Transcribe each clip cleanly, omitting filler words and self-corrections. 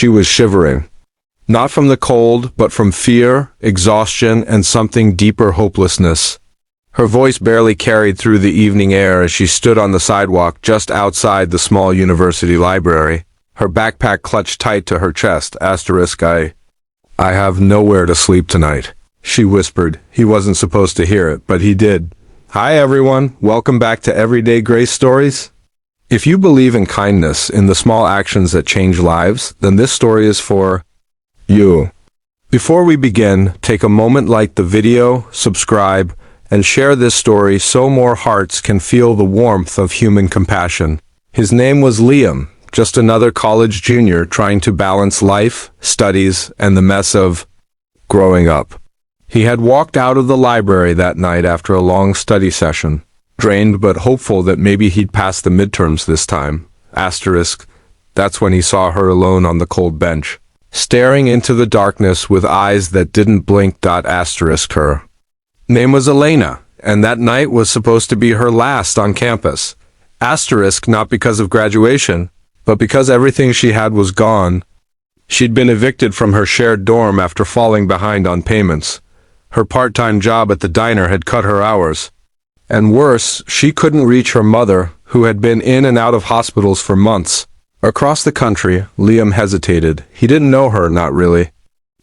She was shivering. Not from the cold, but from fear, exhaustion, and something deeper, hopelessness. Her voice barely carried through the evening air as she stood on the sidewalk just outside the small university library, her backpack clutched tight to her chest. I have nowhere to sleep tonight, she whispered. He wasn't supposed to hear it, but he did. Hi everyone, welcome back to Everyday Grace Stories. If you believe in kindness, in the small actions that change lives, then this story is for you. Before we begin, take a moment, like the video, subscribe, and share this story so more hearts can feel the warmth of human compassion. His name was Liam, just another college junior trying to balance life, studies, and the mess of growing up. He had walked out of the library that night after a long study session, drained but hopeful that maybe he'd pass the midterms this time. That's when he saw her alone on the cold bench, staring into the darkness with eyes that didn't blink. Her name was Elena, and that night was supposed to be her last on campus. Not because of graduation, but because everything she had was gone. She'd been evicted from her shared dorm after falling behind on payments. Her part-time job at the diner had cut her hours. And worse, she couldn't reach her mother, who had been in and out of hospitals for months. Across the country, Liam hesitated. He didn't know her, not really.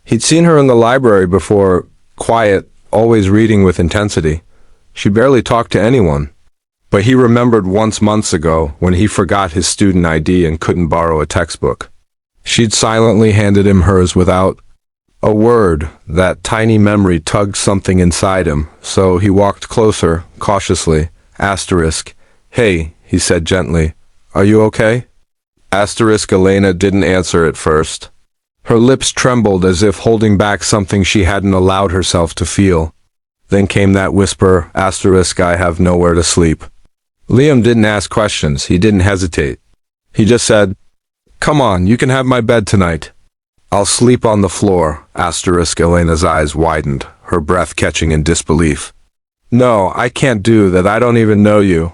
He'd seen her in the library before, quiet, always reading with intensity. She barely talked to anyone. But he remembered once months ago when he forgot his student ID and couldn't borrow a textbook. She'd silently handed him hers without a word. That tiny memory tugged something inside him, so he walked closer, cautiously. Hey, he said gently. Are you okay? Elena didn't answer at first. Her lips trembled as if holding back something she hadn't allowed herself to feel. Then came that whisper, I have nowhere to sleep. Liam didn't ask questions, he didn't hesitate. He just said, come on, you can have my bed tonight. I'll sleep on the floor. Elena's eyes widened, her breath catching in disbelief. No, I can't do that, I don't even know you.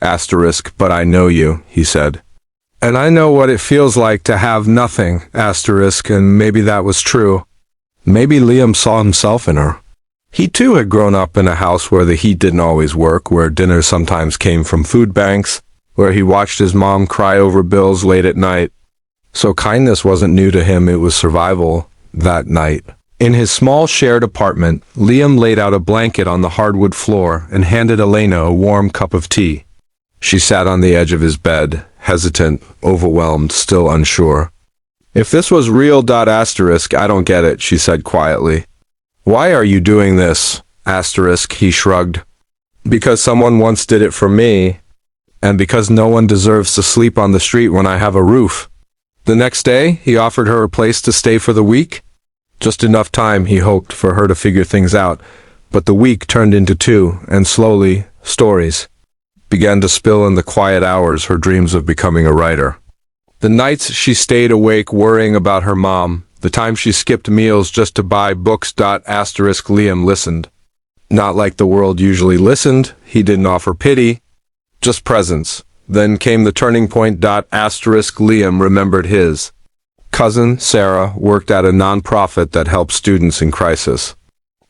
But I know you, he said. And I know what it feels like to have nothing, and maybe that was true. Maybe Liam saw himself in her. He too had grown up in a house where the heat didn't always work, where dinner sometimes came from food banks, where he watched his mom cry over bills late at night. So kindness wasn't new to him, it was survival. That night, in his small shared apartment, Liam laid out a blanket on the hardwood floor and handed Elena a warm cup of tea. She sat on the edge of his bed, hesitant, overwhelmed, still unsure. If this was real, I don't get it, she said quietly. Why are you doing this? He shrugged. Because someone once did it for me, and because no one deserves to sleep on the street when I have a roof. The next day, he offered her a place to stay for the week. Just enough time, he hoped, for her to figure things out. But the week turned into 2, and slowly, stories began to spill in the quiet hours, her dreams of becoming a writer. The nights she stayed awake worrying about her mom, the time she skipped meals just to buy books. Liam listened. Not like the world usually listened, he didn't offer pity, just presence. Then came the turning point. Liam remembered his cousin, Sarah, worked at a nonprofit that helped students in crisis.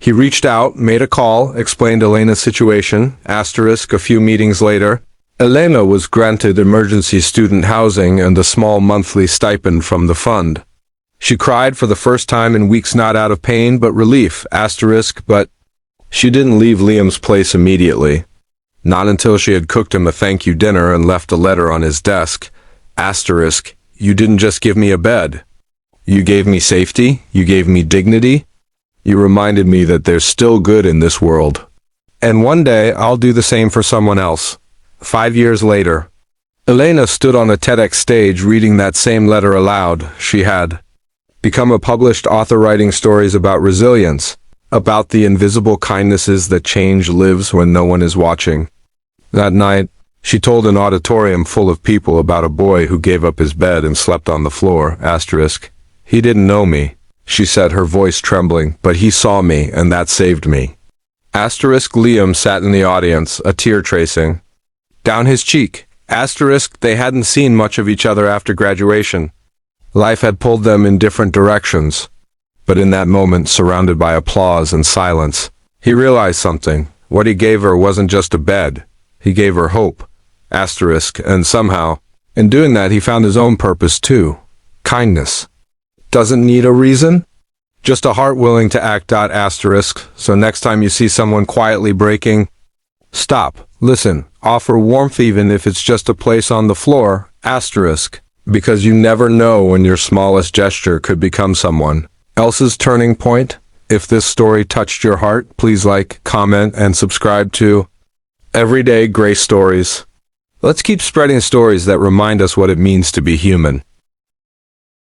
He reached out, made a call, explained Elena's situation. A few meetings later, Elena was granted emergency student housing and a small monthly stipend from the fund. She cried for the first time in weeks, not out of pain, but relief. But she didn't leave Liam's place immediately. Not until she had cooked him a thank you dinner and left a letter on his desk. You didn't just give me a bed. You gave me safety. You gave me dignity. You reminded me that there's still good in this world. And one day I'll do the same for someone else. 5 years later, Elena stood on a TEDx stage reading that same letter aloud. She had become a published author writing stories about resilience, about the invisible kindnesses that change lives when no one is watching. That night, she told an auditorium full of people about a boy who gave up his bed and slept on the floor. He didn't know me, she said, her voice trembling, but he saw me, and that saved me. Liam sat in the audience, a tear tracing down his cheek. They hadn't seen much of each other after graduation. Life had pulled them in different directions. But in that moment, surrounded by applause and silence, he realized something. What he gave her wasn't just a bed. He gave her hope. Asterisk, and somehow, in doing that, he found his own purpose too. Kindness. Doesn't need a reason? Just a heart willing to act. Asterisk. So next time you see someone quietly breaking, stop, listen, offer warmth even if it's just a place on the floor. Asterisk. Because you never know when your smallest gesture could become someone else's turning point. If this story touched your heart, please like, comment, and subscribe to Everyday Grace Stories. Let's keep spreading stories that remind us what it means to be human.